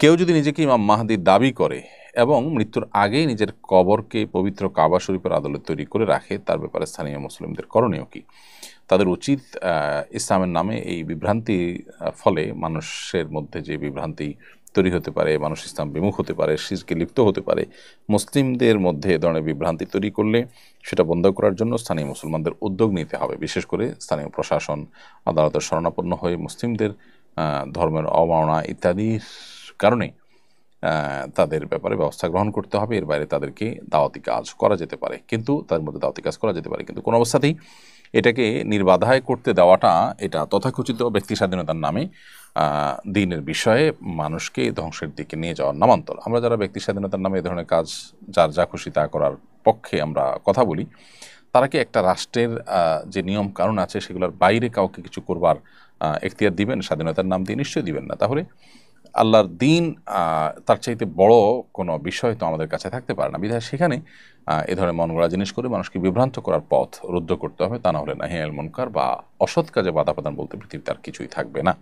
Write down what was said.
কেউ যদি নিজেকে ইমাম মাহদির দাবি করে এবং মৃত্যুর আগেই নিজের কবরকে পবিত্র কাবা শরীফের আদলে তৈরি করে রাখে, তার ব্যাপারে স্থানীয় মুসলিমদের করণীয় কি? তাদের উচিত ইসলামের নামে এই বিভ্রান্তি ফলে মানুষের মধ্যে যে বিভ্রান্তি তৈরি হতে পারে, মানুষ ইসলাম বিমুখ হতে পারে, শিরকে লিপ্ত হতে পারে, মুসলিমদের মধ্যে এ ধরনের বিভ্রান্তি তৈরি করলে সেটা বন্ধ করার জন্য স্থানীয় মুসলমানদের উদ্যোগ নিতে হবে। বিশেষ করে স্থানীয় প্রশাসন, আদালতের শরণাপন্ন হয়ে মুসলিমদের ধর্মের অবমাননা ইত্যাদির কারণে তাদের ব্যাপারে ব্যবস্থা গ্রহণ করতে হবে। এর বাইরে তাদেরকে দাওয়াতি কাজ করা যেতে পারে, কিন্তু তার মধ্যে দাওয়াতি কাজ করা যেতে পারে, কিন্তু কোনো অবস্থাতেই এটাকে নির্বাধায় করতে দেওয়াটা, এটা তথাকথিত ব্যক্তি স্বাধীনতার নামে দিনের বিষয়ে মানুষকে ধ্বংসের দিকে নিয়ে যাওয়ার নামান্তর। আমরা যারা ব্যক্তি স্বাধীনতার নামে এ ধরনের কাজ, যার যা খুশি তা করার পক্ষে আমরা কথা বলি, তারা কি একটা রাষ্ট্রের যে নিয়ম কানুন আছে সেগুলোর বাইরে কাউকে কিছু করবার এখতিয়ার দিবেন? স্বাধীনতার নাম দিয়ে নিশ্চয়ই দিবেন না। তাহলে আল্লাহর দিন তার চাইতে বড় কোনো বিষয় তো আমাদের কাছে থাকতে পারে না। বিধায় সেখানে এ ধরনের মন গড়া জিনিস করে মানুষকে বিভ্রান্ত করার পথ রুদ্ধ করতে হবে। তা না হলে নাহি আনিল মুনকার বা অসৎ কাজে বাধা প্রদান বলতে পৃথিবীতে আর কিছুই থাকবে না।